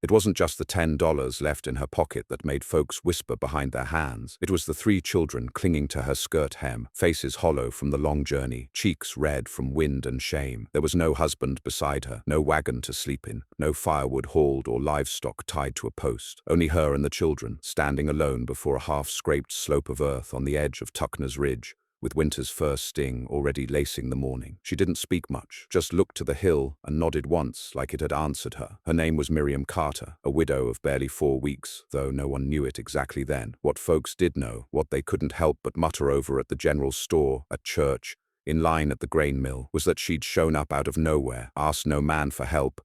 It wasn't just the $10 left in her pocket that made folks whisper behind their hands. It was the three children clinging to her skirt hem, faces hollow from the long journey, cheeks red from wind and shame. There was no husband beside her, no wagon to sleep in, no firewood hauled or livestock tied to a post. Only her and the children, standing alone before a half-scraped slope of earth on the edge of Tuckner's Ridge, with winter's first sting already lacing the morning. She didn't speak much, just looked to the hill and nodded once like it had answered her. Her name was Miriam Carter, a widow of barely 4 weeks, though no one knew it exactly then. What folks did know, what they couldn't help but mutter over at the general store, at church, in line at the grain mill, was that she'd shown up out of nowhere, asked no man for help,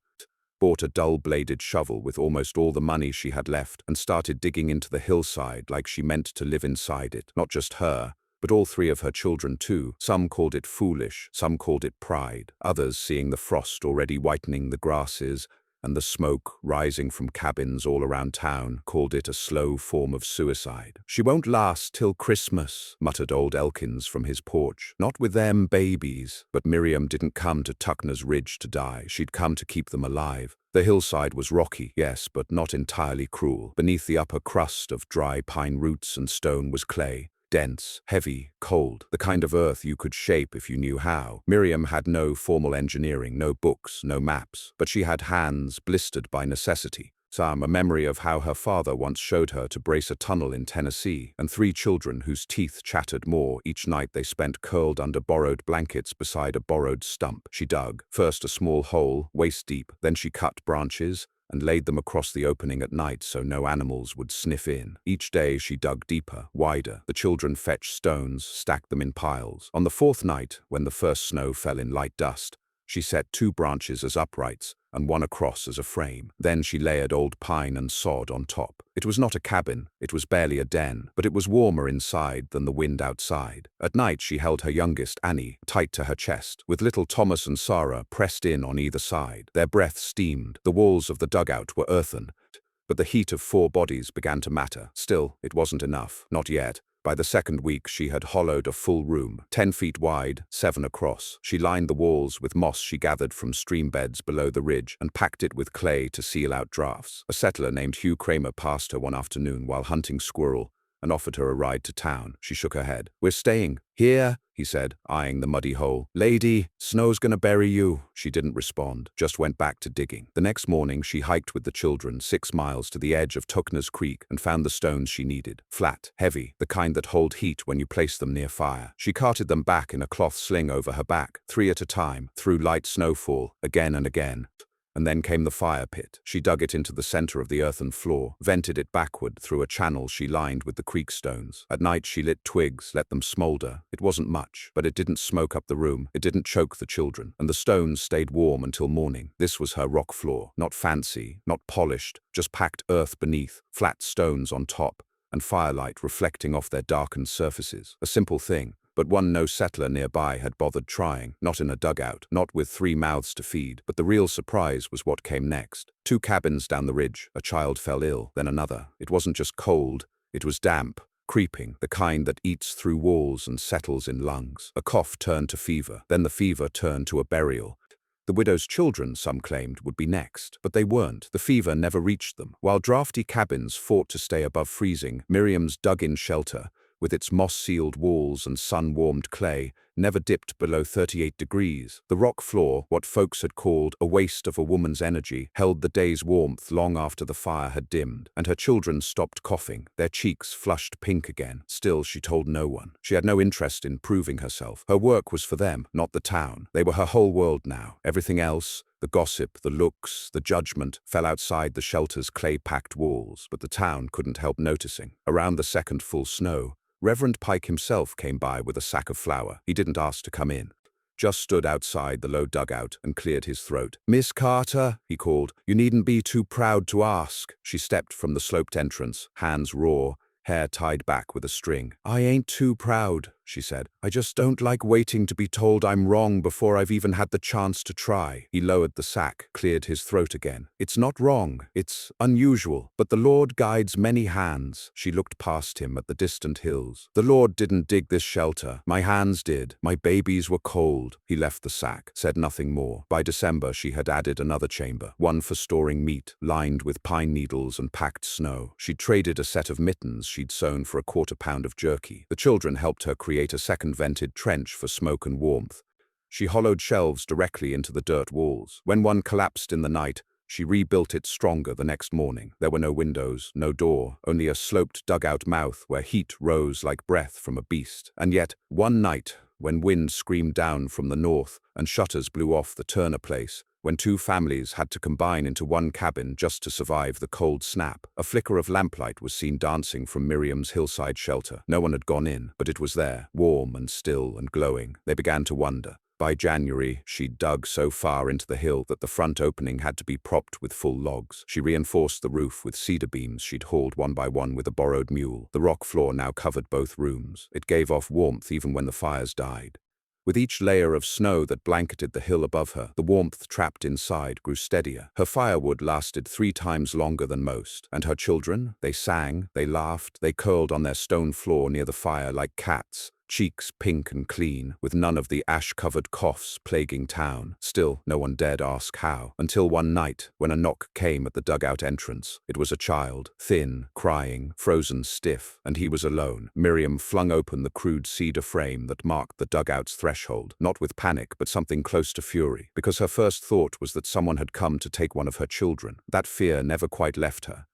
bought a dull-bladed shovel with almost all the money she had left, and started digging into the hillside like she meant to live inside it. Not just her, but all three of her children too. Some called it foolish, some called it pride. Others, seeing the frost already whitening the grasses and the smoke rising from cabins all around town, called it a slow form of suicide. "She won't last till Christmas," muttered old Elkins from his porch. "Not with them babies." But Miriam didn't come to Tuckner's Ridge to die. She'd come to keep them alive. The hillside was rocky, yes, but not entirely cruel. Beneath the upper crust of dry pine roots and stone was clay. Dense, heavy, cold, the kind of earth you could shape if you knew how. Miriam had no formal engineering, no books, no maps, but she had hands blistered by necessity. A memory of how her father once showed her to brace a tunnel in Tennessee, and three children whose teeth chattered more each night they spent curled under borrowed blankets beside a borrowed stump. She dug, first a small hole, waist deep, then she cut branches and laid them across the opening at night so no animals would sniff in. Each day she dug deeper, wider. The children fetched stones, stacked them in piles. On the fourth night, when the first snow fell in light dust, she set 2 branches as uprights and 1 across as a frame. Then she layered old pine and sod on top. It was not a cabin, it was barely a den, but it was warmer inside than the wind outside. At night she held her youngest, Annie, tight to her chest, with little Thomas and Sarah pressed in on either side. Their breath steamed. The walls of the dugout were earthen, but the heat of 4 bodies began to matter. Still, it wasn't enough. Not yet. By the second week, she had hollowed a full room, 10 feet wide, 7 across. She lined the walls with moss she gathered from stream beds below the ridge and packed it with clay to seal out drafts. A settler named Hugh Kramer passed her one afternoon while hunting squirrel and offered her a ride to town. She shook her head. "We're staying here," he said, eyeing the muddy hole. "Lady, snow's gonna bury you." She didn't respond, just went back to digging. The next morning, she hiked with the children 6 miles to the edge of Tuckner's Creek and found the stones she needed. Flat, heavy, the kind that hold heat when you place them near fire. She carted them back in a cloth sling over her back, 3 at a time, through light snowfall, again and again. And then came the fire pit. She dug it into the center of the earthen floor, vented it backward through a channel she lined with the creek stones. At night she lit twigs, let them smolder. It wasn't much, but it didn't smoke up the room. It didn't choke the children. And the stones stayed warm until morning. This was her rock floor. Not fancy, not polished, just packed earth beneath, flat stones on top, and firelight reflecting off their darkened surfaces. A simple thing, but one no settler nearby had bothered trying. Not in a dugout, not with 3 mouths to feed. But the real surprise was what came next. 2 cabins down the ridge, a child fell ill, then another. It wasn't just cold, it was damp, creeping, the kind that eats through walls and settles in lungs. A cough turned to fever, then the fever turned to a burial. The widow's children, some claimed, would be next, but they weren't. The fever never reached them. While drafty cabins fought to stay above freezing, Miriam's dug-in shelter, with its moss-sealed walls and sun-warmed clay, never dipped below 38 degrees. The rock floor, what folks had called a waste of a woman's energy, held the day's warmth long after the fire had dimmed, and her children stopped coughing, their cheeks flushed pink again. Still, she told no one. She had no interest in proving herself. Her work was for them, not the town. They were her whole world now. Everything else, the gossip, the looks, the judgment, fell outside the shelter's clay-packed walls, but the town couldn't help noticing. Around the second full snow, Reverend Pike himself came by with a sack of flour. He didn't ask to come in, just stood outside the low dugout and cleared his throat. "Miss Carter," he called, "you needn't be too proud to ask." She stepped from the sloped entrance, hands raw, hair tied back with a string. "I ain't too proud," she said. "I just don't like waiting to be told I'm wrong before I've even had the chance to try." He lowered the sack, cleared his throat again. "It's not wrong. It's unusual. But the Lord guides many hands." She looked past him at the distant hills. "The Lord didn't dig this shelter. My hands did. My babies were cold." He left the sack, said nothing more. By December, she had added another chamber, one for storing meat, lined with pine needles and packed snow. She'd traded a set of mittens she'd sewn for a quarter-pound of jerky. The children helped her create a second vented trench for smoke and warmth. She hollowed shelves directly into the dirt walls. When one collapsed in the night, she rebuilt it stronger the next morning. There were no windows, no door, only a sloped dugout mouth where heat rose like breath from a beast. And yet, one night, when wind screamed down from the north and shutters blew off the Turner place, when two families had to combine into one cabin just to survive the cold snap, a flicker of lamplight was seen dancing from Miriam's hillside shelter. No one had gone in, but it was there, warm and still and glowing. They began to wonder. By January, she'd dug so far into the hill that the front opening had to be propped with full logs. She reinforced the roof with cedar beams she'd hauled one by one with a borrowed mule. The rock floor now covered both rooms. It gave off warmth even when the fires died. With each layer of snow that blanketed the hill above her, the warmth trapped inside grew steadier. Her firewood lasted 3 times longer than most. And her children? They sang, they laughed, they curled on their stone floor near the fire like cats, cheeks pink and clean, with none of the ash-covered coughs plaguing town. Still, no one dared ask how, until one night, when a knock came at the dugout entrance. It was a child, thin, crying, frozen stiff, and he was alone. Miriam flung open the crude cedar frame that marked the dugout's threshold, not with panic, but something close to fury, because her first thought was that someone had come to take one of her children. That fear never quite left her.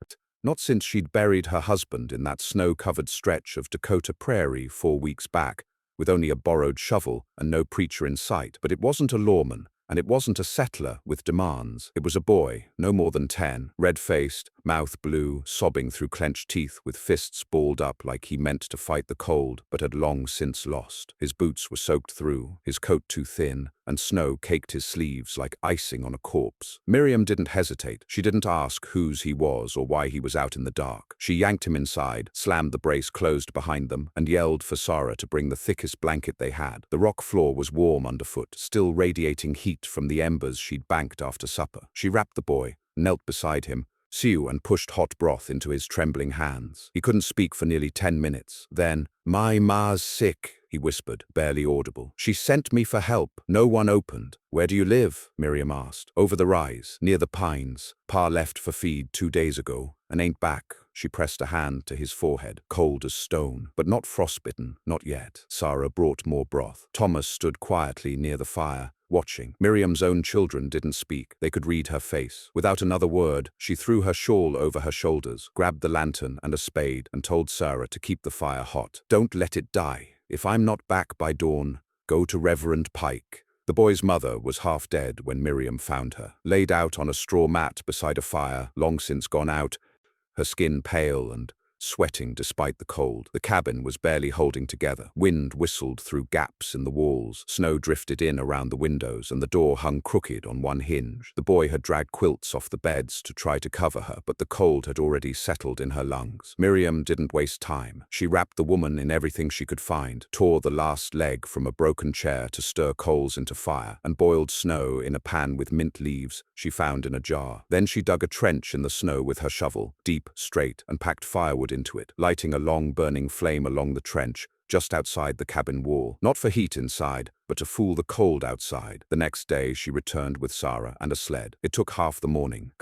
Not since she'd buried her husband in that snow-covered stretch of Dakota prairie 4 weeks back, with only a borrowed shovel and no preacher in sight. But it wasn't a lawman, and it wasn't a settler with demands. It was a boy, no more than 10, red-faced, mouth blue, sobbing through clenched teeth with fists balled up like he meant to fight the cold, but had long since lost. His boots were soaked through, his coat too thin, and snow caked his sleeves like icing on a corpse. Miriam didn't hesitate. She didn't ask whose he was or why he was out in the dark. She yanked him inside, slammed the brace closed behind them, and yelled for Sarah to bring the thickest blanket they had. The rock floor was warm underfoot, still radiating heat from the embers she'd banked after supper. She wrapped the boy, knelt beside him, and pushed hot broth into his trembling hands. He couldn't speak for nearly 10 minutes. Then, "My ma's sick," he whispered, barely audible. "She sent me for help. No one opened." "Where do you live?" Miriam asked. "Over the rise, near the pines. Pa left for feed 2 days ago, and ain't back." She pressed a hand to his forehead, cold as stone, but not frostbitten, not yet. Sarah brought more broth. Thomas stood quietly near the fire, watching. Miriam's own children didn't speak. They could read her face. Without another word, she threw her shawl over her shoulders, grabbed the lantern and a spade, and told Sarah to keep the fire hot. "Don't let it die. If I'm not back by dawn, go to Reverend Pike." The boy's mother was half dead when Miriam found her, laid out on a straw mat beside a fire, long since gone out, her skin pale and sweating despite the cold. The cabin was barely holding together. Wind whistled through gaps in the walls, snow drifted in around the windows, and the door hung crooked on one hinge. The boy had dragged quilts off the beds to try to cover her, but the cold had already settled in her lungs. Miriam didn't waste time. She wrapped the woman in everything she could find, tore the last leg from a broken chair to stir coals into fire, and boiled snow in a pan with mint leaves she found in a jar. Then she dug a trench in the snow with her shovel, deep, straight, and packed firewood into it, lighting a long burning flame along the trench, just outside the cabin wall. Not for heat inside, but to fool the cold outside. The next day she returned with Sarah and a sled. It took half the morning,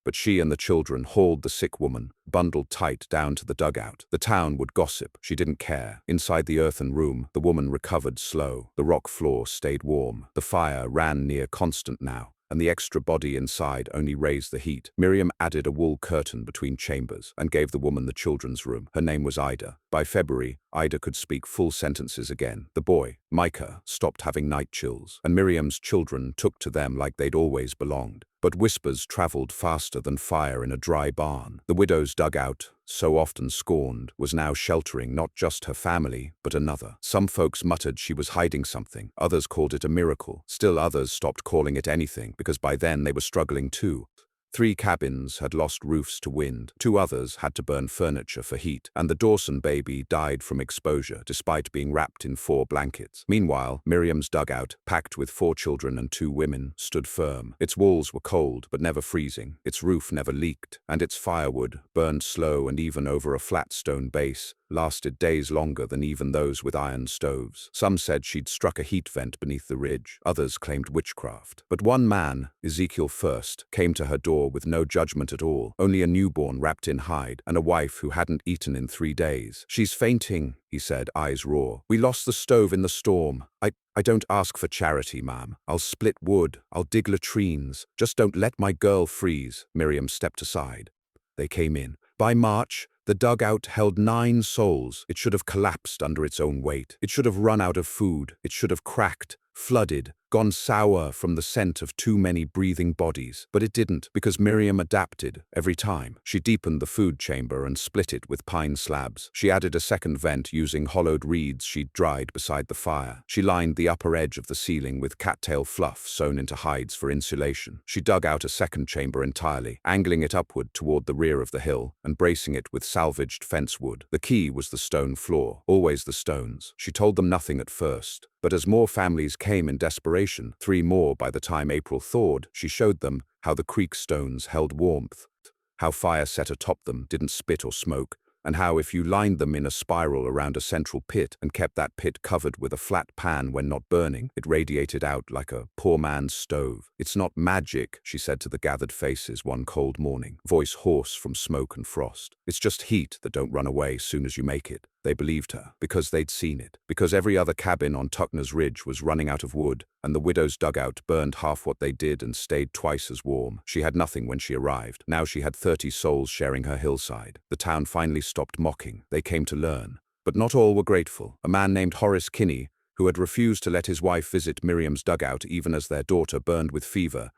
but she and the children hauled the sick woman, bundled tight, down to the dugout. The town would gossip. She didn't care. Inside the earthen room, the woman recovered slow. The rock floor stayed warm. The fire ran near constant now, and the extra body inside only raised the heat. Miriam added a wool curtain between chambers and gave the woman the children's room. Her name was Ida. By February, Ida could speak full sentences again. The boy, Micah, stopped having night chills, and Miriam's children took to them like they'd always belonged. But whispers traveled faster than fire in a dry barn. The widow's dugout, so often scorned, was now sheltering not just her family, but another. Some folks muttered she was hiding something. Others called it a miracle. Still others stopped calling it anything, because by then they were struggling too. 3 cabins had lost roofs to wind, 2 others had to burn furniture for heat, and the Dawson baby died from exposure despite being wrapped in 4 blankets. Meanwhile, Miriam's dugout, packed with 4 children and 2 women, stood firm. Its walls were cold but never freezing, its roof never leaked, and its firewood, burned slow and even over a flat stone base, lasted days longer than even those with iron stoves. Some said she'd struck a heat vent beneath the ridge, others claimed witchcraft. But one man, Ezekiel First, came to her door with no judgment at all, only a newborn wrapped in hide, and a wife who hadn't eaten in 3 days. "She's fainting," he said, eyes raw. "We lost the stove in the storm. I don't ask for charity, ma'am. I'll split wood, I'll dig latrines. Just don't let my girl freeze." Miriam stepped aside. They came in. By March, the dugout held 9 souls. It should have collapsed under its own weight. It should have run out of food. It should have cracked, flooded, gone sour from the scent of too many breathing bodies. But it didn't, because Miriam adapted every time. She deepened the food chamber and split it with pine slabs. She added a second vent using hollowed reeds she'd dried beside the fire. She lined the upper edge of the ceiling with cattail fluff sewn into hides for insulation. She dug out a second chamber entirely, angling it upward toward the rear of the hill and bracing it with salvaged fence wood. The key was the stone floor, always the stones. She told them nothing at first, but as more families came in desperation, 3 more by the time April thawed, she showed them how the creek stones held warmth, how fire set atop them didn't spit or smoke, and how if you lined them in a spiral around a central pit and kept that pit covered with a flat pan when not burning, it radiated out like a poor man's stove. "It's not magic," she said to the gathered faces one cold morning, voice hoarse from smoke and frost. "It's just heat that don't run away soon as you make it." They believed her, because they'd seen it, because every other cabin on Tuckner's Ridge was running out of wood, and the widow's dugout burned half what they did and stayed twice as warm. She had nothing when she arrived. Now she had 30 souls sharing her hillside. The town finally stopped mocking. They came to learn. But not all were grateful. A man named Horace Kinney, who had refused to let his wife visit Miriam's dugout even as their daughter burned with fever,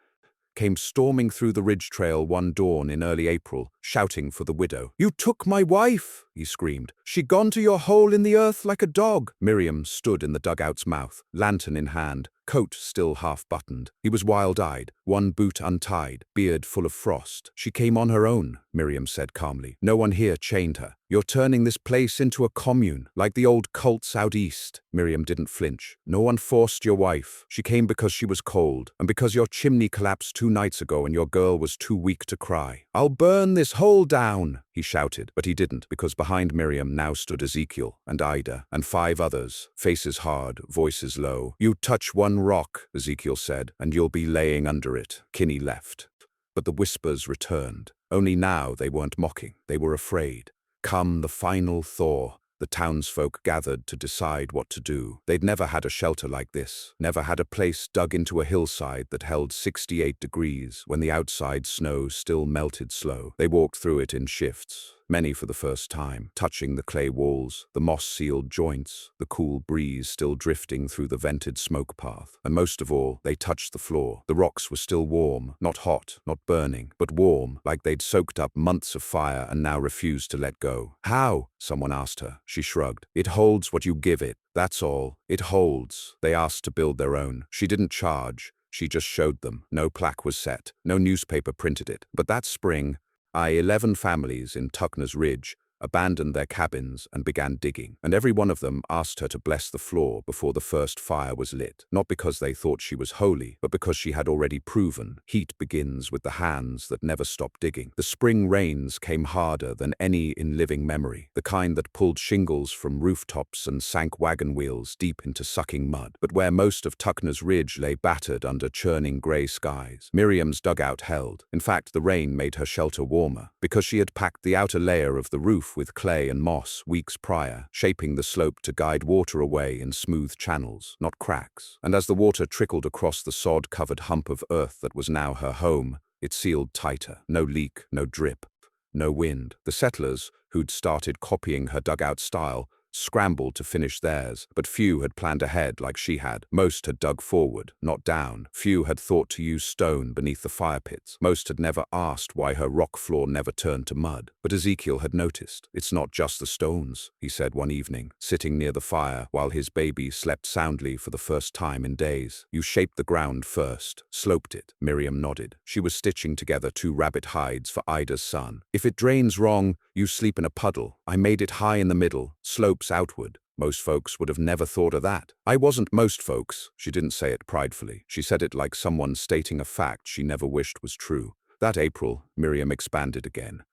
came storming through the ridge trail one dawn in early April, shouting for the widow. "You took my wife!" he screamed. "She gone to your hole in the earth like a dog." Miriam stood in the dugout's mouth, lantern in hand, coat still half-buttoned. He was wild-eyed, one boot untied, beard full of frost. "She came on her own," Miriam said calmly. "No one here chained her. You're turning this place into a commune, like the old cults out east." Miriam didn't flinch. "No one forced your wife. She came because she was cold, and because your chimney collapsed 2 nights ago and your girl was too weak to cry." "I'll burn this hole down," he shouted, but he didn't, because behind Miriam now stood Ezekiel and Ida and 5 others, faces hard, voices low. "You touch one rock," Ezekiel said, "and you'll be laying under it." Kinney left. But the whispers returned. Only now they weren't mocking. They were afraid. Come the final thaw, the townsfolk gathered to decide what to do. They'd never had a shelter like this, never had a place dug into a hillside that held 68 degrees when the outside snow still melted slow. They walked through it in shifts, many for the first time, touching the clay walls, the moss-sealed joints, the cool breeze still drifting through the vented smoke path. And most of all, they touched the floor. The rocks were still warm, not hot, not burning, but warm, like they'd soaked up months of fire and now refused to let go. "How?" someone asked her. She shrugged. "It holds what you give it, that's all. It holds." They asked to build their own. She didn't charge. She just showed them. No plaque was set. No newspaper printed it. But that spring, 11 families in Tuckner's Ridge abandoned their cabins and began digging, and every one of them asked her to bless the floor before the first fire was lit, not because they thought she was holy, but because she had already proven heat begins with the hands that never stop digging. The spring rains came harder than any in living memory, the kind that pulled shingles from rooftops and sank wagon wheels deep into sucking mud. But where most of Tuckner's Ridge lay battered under churning grey skies, Miriam's dugout held. In fact, the rain made her shelter warmer, because she had packed the outer layer of the roof with clay and moss weeks prior, shaping the slope to guide water away in smooth channels, not cracks. And as the water trickled across the sod-covered hump of earth that was now her home, it sealed tighter. No leak, no drip, no wind. The settlers, who'd started copying her dugout style, scrambled to finish theirs, but few had planned ahead like she had. Most had dug forward, not down. Few had thought to use stone beneath the fire pits. Most had never asked why her rock floor never turned to mud. But Ezekiel had noticed. "It's not just the stones," he said one evening, sitting near the fire while his baby slept soundly for the first time in days. "You shaped the ground first, sloped it." Miriam nodded. She was stitching together 2 rabbit hides for Ida's son. "If it drains wrong, you sleep in a puddle. I made it high in the middle, slopes outward." Most folks would have never thought of that. I wasn't most folks. She didn't say it pridefully. She said it like someone stating a fact she never wished was true. That April, Miriam expanded again.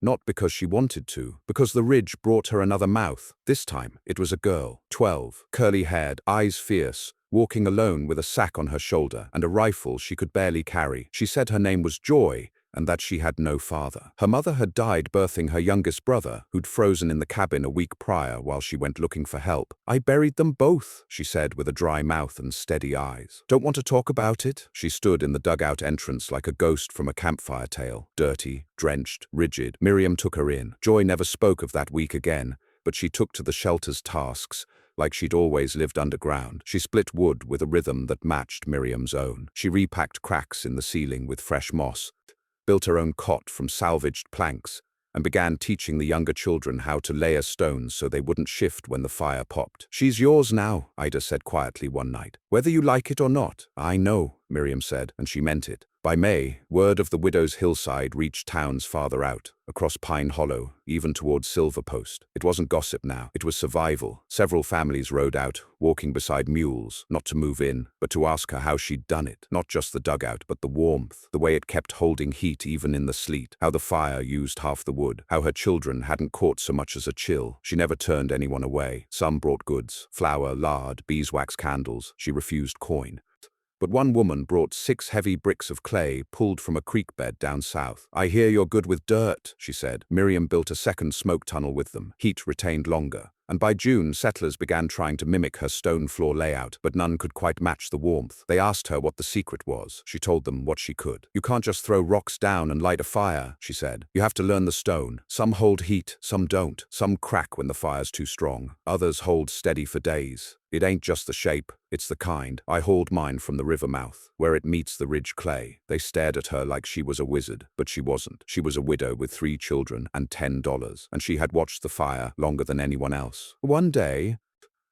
Not because she wanted to, because the ridge brought her another mouth. This time, it was a girl, 12, curly-haired, eyes fierce, walking alone with a sack on her shoulder and a rifle she could barely carry. She said her name was Joy, and that she had no father. Her mother had died birthing her youngest brother, who'd frozen in the cabin a week prior while she went looking for help. "I buried them both," she said with a dry mouth and steady eyes. "Don't want to talk about it?" She stood in the dugout entrance like a ghost from a campfire tale. Dirty, drenched, rigid. Miriam took her in. Joy never spoke of that week again, but she took to the shelter's tasks, like she'd always lived underground. She split wood with a rhythm that matched Miriam's own. She repacked cracks in the ceiling with fresh moss, built her own cot from salvaged planks, and began teaching the younger children how to layer stones so they wouldn't shift when the fire popped. "She's yours now," Ida said quietly one night. "Whether you like it or not." "I know," Miriam said, and she meant it. By May, word of the widow's Hillside reached towns farther out, across Pine Hollow, even towards Silver Post. It wasn't gossip now, it was survival. Several families rode out, walking beside mules, not to move in, but to ask her how she'd done it. Not just the dugout, but the warmth, the way it kept holding heat even in the sleet, how the fire used half the wood, how her children hadn't caught so much as a chill. She never turned anyone away. Some brought goods, flour, lard, beeswax candles. She refused coin. But one woman brought 6 heavy bricks of clay pulled from a creek bed down south. "I hear you're good with dirt," she said. Miriam built a second smoke tunnel with them. Heat retained longer. And by June, settlers began trying to mimic her stone floor layout, but none could quite match the warmth. They asked her what the secret was. She told them what she could. "You can't just throw rocks down and light a fire," she said. "You have to learn the stone. Some hold heat, some don't. Some crack when the fire's too strong. Others hold steady for days. It ain't just the shape, it's the kind. I hauled mine from the river mouth, where it meets the ridge clay." They stared at her like she was a wizard, but she wasn't. She was a widow with 3 children and $10, and she had watched the fire longer than anyone else. One day,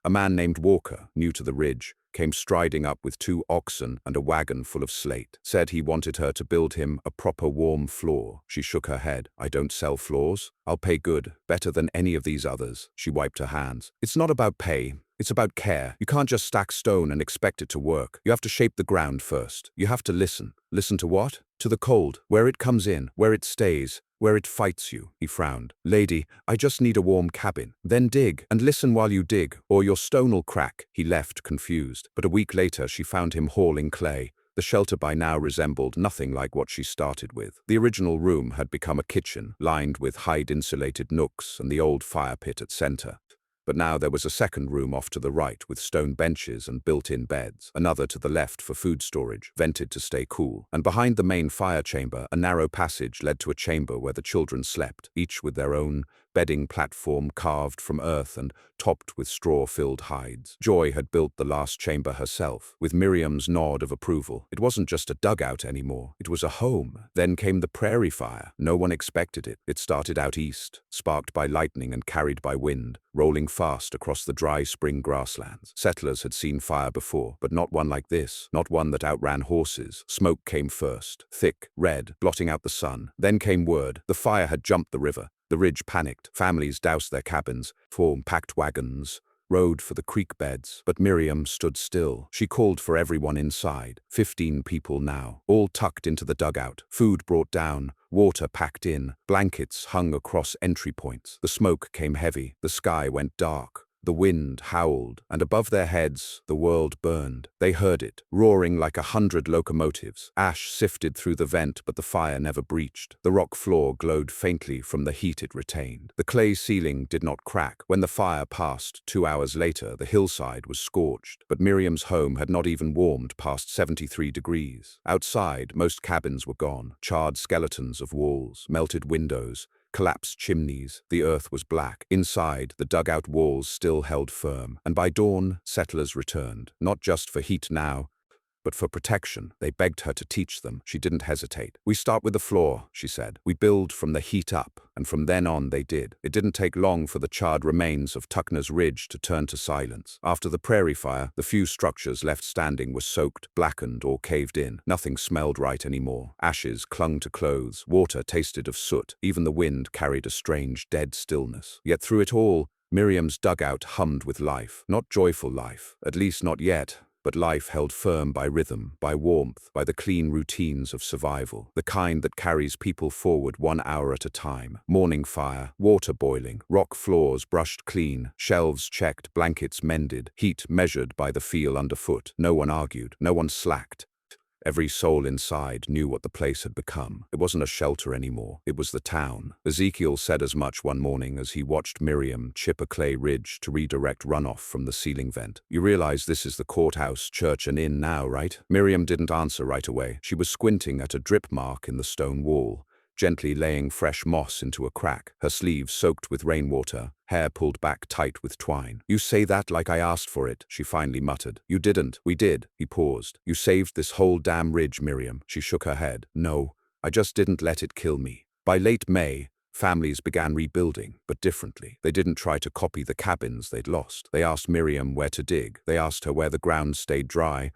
a man named Walker, new to the ridge, came striding up with 2 oxen and a wagon full of slate. Said he wanted her to build him a proper warm floor. She shook her head. "I don't sell floors. I'll pay good, better than any of these others." She wiped her hands. "It's not about pay. It's about care. You can't just stack stone and expect it to work. You have to shape the ground first. You have to listen. Listen to what? To the cold, where it comes in, where it stays, where it fights you." He frowned. "Lady, I just need a warm cabin. Then dig, and listen while you dig, or your stone'll crack." He left, confused. But a week later, she found him hauling clay. The shelter by now resembled nothing like what she started with. The original room had become a kitchen, lined with hide-insulated nooks and the old fire pit at center. But now there was a second room off to the right with stone benches and built-in beds, another to the left for food storage, vented to stay cool, and behind the main fire chamber, a narrow passage led to a chamber where the children slept, each with their own bedding platform carved from earth and topped with straw-filled hides. Joy had built the last chamber herself, with Miriam's nod of approval. It wasn't just a dugout anymore, it was a home. Then came the prairie fire. No one expected it. It started out east, sparked by lightning and carried by wind, rolling fast across the dry spring grasslands. Settlers had seen fire before, but not one like this, not one that outran horses. Smoke came first, thick, red, blotting out the sun. Then came word. The fire had jumped the river. The ridge panicked. Families doused their cabins, formed packed wagons, rode for the creek beds. But Miriam stood still. She called for everyone inside. 15 people now, all tucked into the dugout. Food brought down, water packed in, blankets hung across entry points. The smoke came heavy. The sky went dark. The wind howled, and above their heads, the world burned. They heard it, roaring like 100 locomotives. Ash sifted through the vent, but the fire never breached. The rock floor glowed faintly from the heat it retained. The clay ceiling did not crack. When the fire passed, 2 hours later, the hillside was scorched. But Miriam's home had not even warmed past 73 degrees. Outside, most cabins were gone. Charred skeletons of walls, melted windows, collapsed chimneys. The earth was black. Inside, the dugout walls still held firm. And by dawn, settlers returned, not just for heat now, but for protection. They begged her to teach them. She didn't hesitate. "We start with the floor," she said. "We build from the heat up." And from then on they did. It didn't take long for the charred remains of Tuckner's Ridge to turn to silence. After the prairie fire, the few structures left standing were soaked, blackened, or caved in. Nothing smelled right anymore. Ashes clung to clothes. Water tasted of soot. Even the wind carried a strange, dead stillness. Yet through it all, Miriam's dugout hummed with life. Not joyful life, at least not yet, but life held firm by rhythm, by warmth, by the clean routines of survival, the kind that carries people forward 1 hour at a time. Morning fire, water boiling, rock floors brushed clean, shelves checked, blankets mended, heat measured by the feel underfoot. No one argued, no one slacked. Every soul inside knew what the place had become. It wasn't a shelter anymore. It was the town. Ezekiel said as much one morning as he watched Miriam chip a clay ridge to redirect runoff from the ceiling vent. "You realize this is the courthouse, church and inn now, right?" Miriam didn't answer right away. She was squinting at a drip mark in the stone wall, gently laying fresh moss into a crack, her sleeves soaked with rainwater, hair pulled back tight with twine. "You say that like I asked for it," she finally muttered. "You didn't." "We did." He paused. "You saved this whole damn ridge, Miriam." She shook her head. "No, I just didn't let it kill me." By late May, families began rebuilding, but differently. They didn't try to copy the cabins they'd lost. They asked Miriam where to dig. They asked her where the ground stayed dry,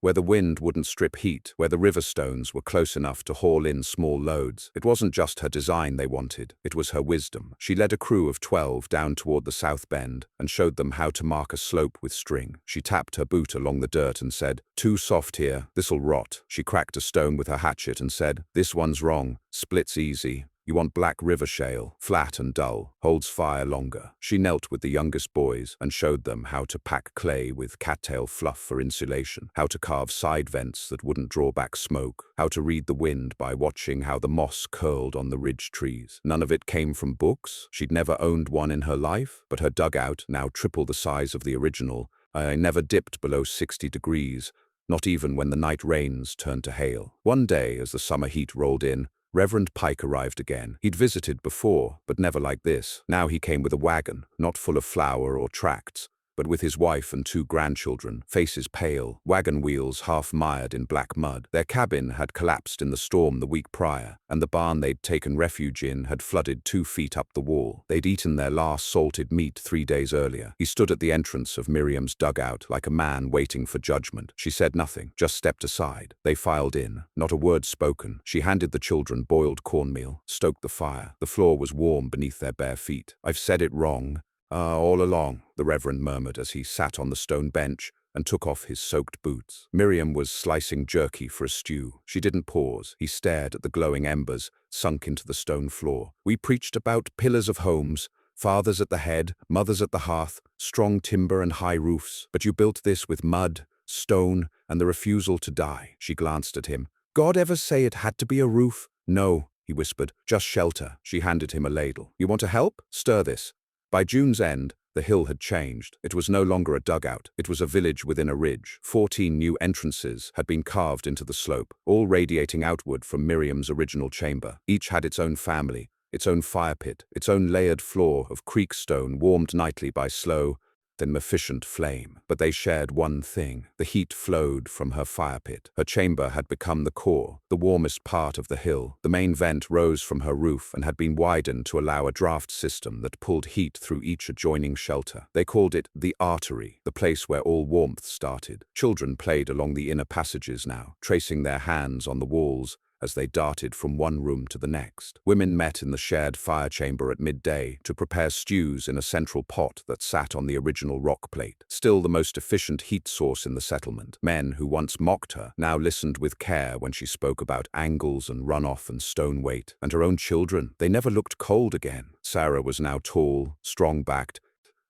where the wind wouldn't strip heat, where the river stones were close enough to haul in small loads. It wasn't just her design they wanted, it was her wisdom. She led a crew of 12 down toward the south bend and showed them how to mark a slope with string. She tapped her boot along the dirt and said, "Too soft here, this'll rot." She cracked a stone with her hatchet and said, "This one's wrong, splits easy. You want black river shale, flat and dull, holds fire longer." She knelt with the youngest boys and showed them how to pack clay with cattail fluff for insulation, how to carve side vents that wouldn't draw back smoke, how to read the wind by watching how the moss curled on the ridge trees. None of it came from books. She'd never owned one in her life, but her dugout, now triple the size of the original, never dipped below 60 degrees, not even when the night rains turned to hail. One day, as the summer heat rolled in, Reverend Pike arrived again. He'd visited before, but never like this. Now he came with a wagon, not full of flour or tracts, but with his wife and 2 grandchildren, faces pale, wagon wheels half mired in black mud. Their cabin had collapsed in the storm the week prior, and the barn they'd taken refuge in had flooded 2 feet up the wall. They'd eaten their last salted meat 3 days earlier. He stood at the entrance of Miriam's dugout like a man waiting for judgment. She said nothing, just stepped aside. They filed in, not a word spoken. She handed the children boiled cornmeal, stoked the fire. The floor was warm beneath their bare feet. "I've said it wrong. All along," the Reverend murmured as he sat on the stone bench and took off his soaked boots. Miriam was slicing jerky for a stew. She didn't pause. He stared at the glowing embers, sunk into the stone floor. "We preached about pillars of homes, fathers at the head, mothers at the hearth, strong timber and high roofs. But you built this with mud, stone, and the refusal to die." She glanced at him. "God ever say it had to be a roof?" "No," he whispered, "just shelter." She handed him a ladle. "You want to help? Stir this." By June's end, the hill had changed. It was no longer a dugout. It was a village within a ridge. 14 new entrances had been carved into the slope, all radiating outward from Miriam's original chamber. Each had its own family, its own fire pit, its own layered floor of creek stone warmed nightly by slow, then efficient flame. But they shared one thing. The heat flowed from her fire pit. Her chamber had become the core, the warmest part of the hill. The main vent rose from her roof and had been widened to allow a draft system that pulled heat through each adjoining shelter. They called it the artery, the place where all warmth started. Children played along the inner passages now, tracing their hands on the walls as they darted from one room to the next. Women met in the shared fire chamber at midday to prepare stews in a central pot that sat on the original rock plate, still the most efficient heat source in the settlement. Men who once mocked her now listened with care when she spoke about angles and runoff and stone weight. And her own children, they never looked cold again. Sarah was now tall, strong-backed,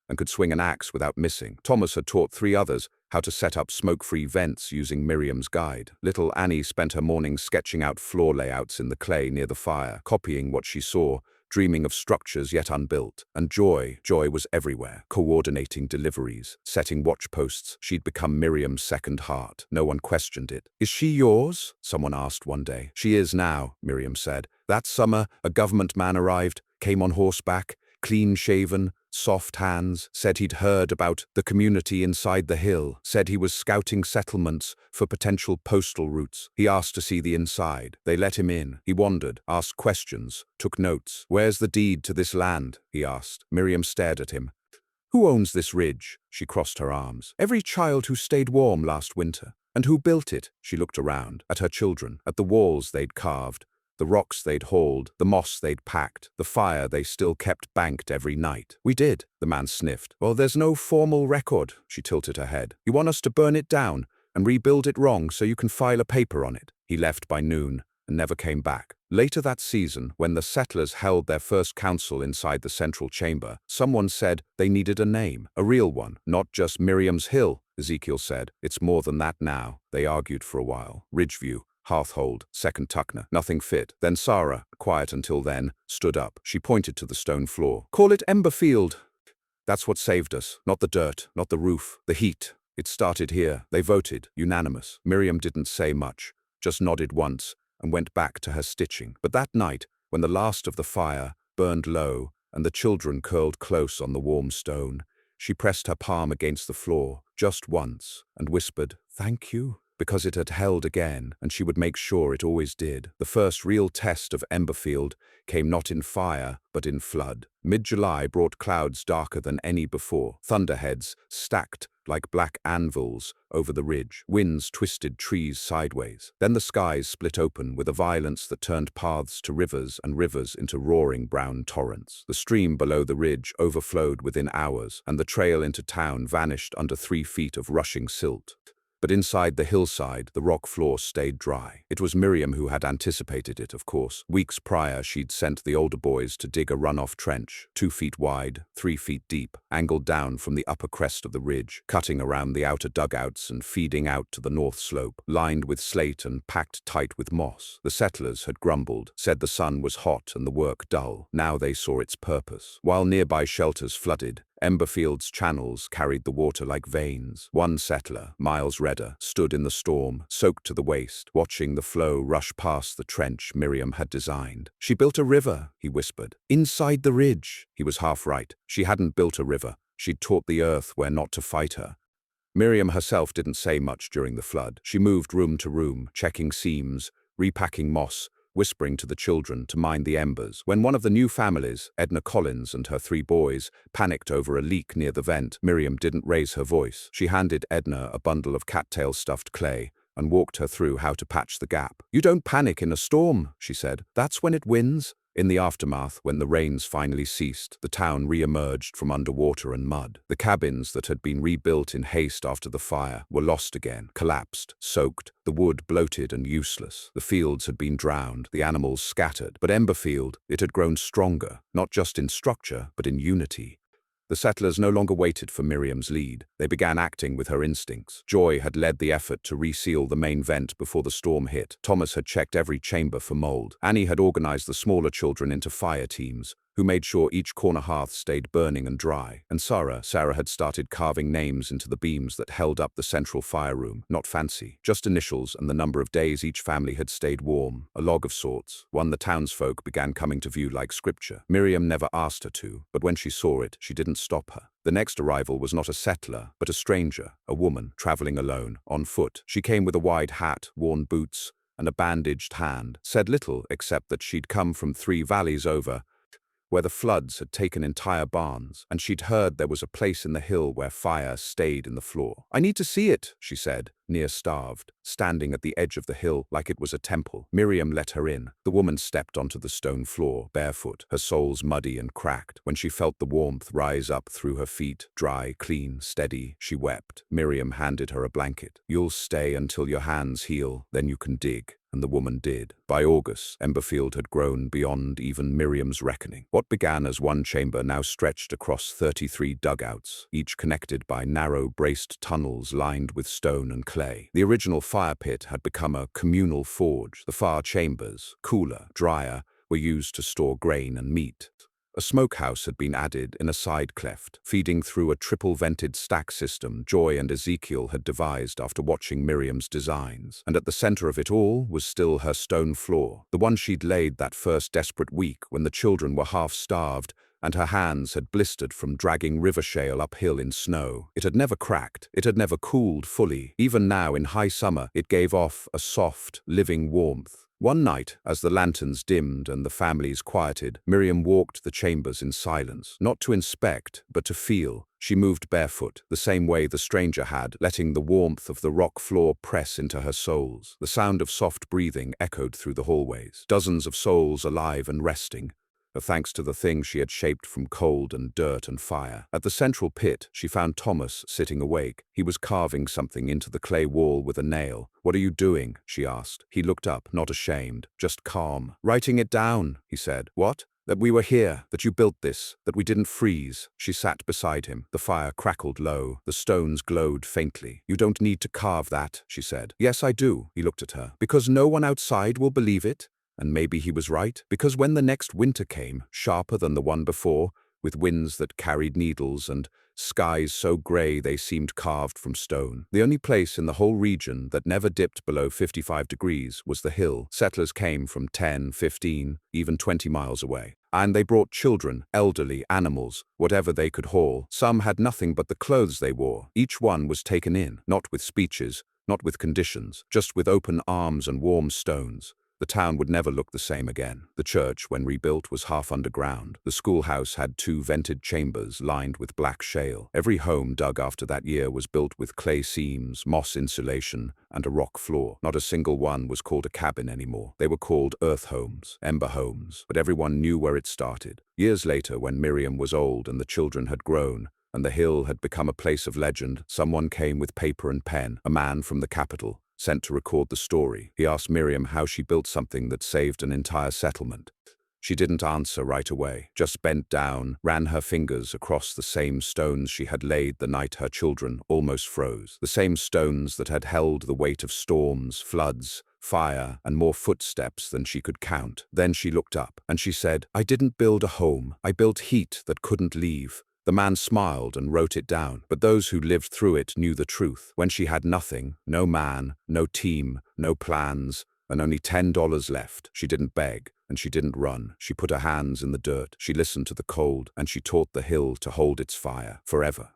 and could swing an axe without missing. Thomas had taught 3 others how to set up smoke-free vents using Miriam's guide. Little Annie spent her mornings sketching out floor layouts in the clay near the fire, copying what she saw, dreaming of structures yet unbuilt. And joy was everywhere, coordinating deliveries, setting watchposts. She'd become Miriam's second heart. No one questioned it. "Is she yours?" someone asked one day. "She is now," Miriam said. That summer, a government man arrived, came on horseback, clean-shaven, soft hands, said he'd heard about the community inside the hill, said he was scouting settlements for potential postal routes. He asked to see the inside. They let him in. He wandered, asked questions, took notes. "Where's the deed to this land?" he asked. Miriam stared at him. "Who owns this ridge?" She crossed her arms. "Every child who stayed warm last winter. And who built it?" She looked around, at her children, at the walls they'd carved, the rocks they'd hauled, the moss they'd packed, the fire they still kept banked every night. "We did," the man sniffed. "Well, there's no formal record." She tilted her head. "You want us to burn it down and rebuild it wrong so you can file a paper on it?" He left by noon and never came back. Later that season, when the settlers held their first council inside the central chamber, someone said they needed a name, a real one, not just Miriam's Hill. Ezekiel said, "It's more than that now." They argued for a while. Ridgeview, Hearthhold, Second Tuckner. Nothing fit. Then Sarah, quiet until then, stood up. She pointed to the stone floor. "Call it Emberfield. That's what saved us. Not the dirt, not the roof, the heat. It started here." They voted, unanimous. Miriam didn't say much, just nodded once and went back to her stitching. But that night, when the last of the fire burned low and the children curled close on the warm stone, she pressed her palm against the floor, just once, and whispered, "Thank you," because it had held again, and she would make sure it always did. The first real test of Emberfield came not in fire, but in flood. Mid-July brought clouds darker than any before, thunderheads stacked like black anvils over the ridge. Winds twisted trees sideways. Then the skies split open with a violence that turned paths to rivers and rivers into roaring brown torrents. The stream below the ridge overflowed within hours, and the trail into town vanished under 3 feet of rushing silt. But inside the hillside, the rock floor stayed dry. It was Miriam who had anticipated it, of course. Weeks prior, she'd sent the older boys to dig a runoff trench, 2 feet wide, 3 feet deep, angled down from the upper crest of the ridge, cutting around the outer dugouts and feeding out to the north slope, lined with slate and packed tight with moss. The settlers had grumbled, said the sun was hot and the work dull. Now they saw its purpose. While nearby shelters flooded, Emberfield's channels carried the water like veins. One settler, Miles Redder, stood in the storm, soaked to the waist, watching the flow rush past the trench Miriam had designed. "She built a river," he whispered. "Inside the ridge." He was half right. She hadn't built a river. She'd taught the earth where not to fight her. Miriam herself didn't say much during the flood. She moved room to room, checking seams, repacking moss, whispering to the children to mind the embers. When one of the new families, Edna Collins and her 3 boys, panicked over a leak near the vent, Miriam didn't raise her voice. She handed Edna a bundle of cattail stuffed clay and walked her through how to patch the gap. "You don't panic in a storm," she said. "That's when it wins." In the aftermath, when the rains finally ceased, the town re-emerged from underwater and mud. The cabins that had been rebuilt in haste after the fire were lost again, collapsed, soaked, the wood bloated and useless. The fields had been drowned, the animals scattered. But Emberfield, it had grown stronger, not just in structure, but in unity. The settlers no longer waited for Miriam's lead. They began acting with her instincts. Joy had led the effort to reseal the main vent before the storm hit. Thomas had checked every chamber for mold. Annie had organized the smaller children into fire teams, who made sure each corner hearth stayed burning and dry. And Sarah had started carving names into the beams that held up the central fire room. Not fancy, just initials and the number of days each family had stayed warm. A log of sorts, one the townsfolk began coming to view like scripture. Miriam never asked her to, but when she saw it, she didn't stop her. The next arrival was not a settler, but a stranger, a woman, traveling alone, on foot. She came with a wide hat, worn boots, and a bandaged hand. Said little except that she'd come from 3 valleys over, where the floods had taken entire barns, and she'd heard there was a place in the hill where fire stayed in the floor. "I need to see it," she said, near-starved, standing at the edge of the hill like it was a temple. Miriam let her in. The woman stepped onto the stone floor, barefoot, her soles muddy and cracked. When she felt the warmth rise up through her feet, dry, clean, steady, she wept. Miriam handed her a blanket. "You'll stay until your hands heal, then you can dig." And the woman did. By August, Emberfield had grown beyond even Miriam's reckoning. What began as one chamber now stretched across 33 dugouts, each connected by narrow, braced tunnels lined with stone and clay. The original fire pit had become a communal forge. The far chambers, cooler, drier, were used to store grain and meat. A smokehouse had been added in a side cleft, feeding through a triple-vented stack system Joy and Ezekiel had devised after watching Miriam's designs. And at the center of it all was still her stone floor, the one she'd laid that first desperate week when the children were half-starved and her hands had blistered from dragging river shale uphill in snow. It had never cracked. It had never cooled fully. Even now, in high summer, it gave off a soft, living warmth. One night, as the lanterns dimmed and the families quieted, Miriam walked the chambers in silence, not to inspect, but to feel. She moved barefoot, the same way the stranger had, letting the warmth of the rock floor press into her soles. The sound of soft breathing echoed through the hallways, dozens of souls alive and resting, thanks to the thing she had shaped from cold and dirt and fire. At the central pit, she found Thomas sitting awake. He was carving something into the clay wall with a nail. "What are you doing?" she asked. He looked up, not ashamed, just calm. "Writing it down," he said. "What?" "That we were here, that you built this, that we didn't freeze." She sat beside him. The fire crackled low. The stones glowed faintly. "You don't need to carve that," she said. "Yes, I do," he looked at her. "Because no one outside will believe it." And maybe he was right, because when the next winter came, sharper than the one before, with winds that carried needles and skies so grey they seemed carved from stone, the only place in the whole region that never dipped below 55 degrees was the hill. Settlers came from 10, 15, even 20 miles away. And they brought children, elderly, animals, whatever they could haul. Some had nothing but the clothes they wore. Each one was taken in, not with speeches, not with conditions, just with open arms and warm stones. The town would never look the same again. The church, when rebuilt, was half underground. The schoolhouse had 2 vented chambers lined with black shale. Every home dug after that year was built with clay seams, moss insulation, and a rock floor. Not a single one was called a cabin anymore. They were called earth homes, ember homes, but everyone knew where it started. Years later, when Miriam was old and the children had grown, and the hill had become a place of legend, someone came with paper and pen, a man from the capital, sent to record the story. He asked Miriam how she built something that saved an entire settlement. She didn't answer right away, just bent down, ran her fingers across the same stones she had laid the night her children almost froze. The same stones that had held the weight of storms, floods, fire, and more footsteps than she could count. Then she looked up, and she said, "I didn't build a home. I built heat that couldn't leave." The man smiled and wrote it down, but those who lived through it knew the truth. When she had nothing, no man, no team, no plans, and only $10 left, she didn't beg, and she didn't run. She put her hands in the dirt, she listened to the cold, and she taught the hill to hold its fire forever.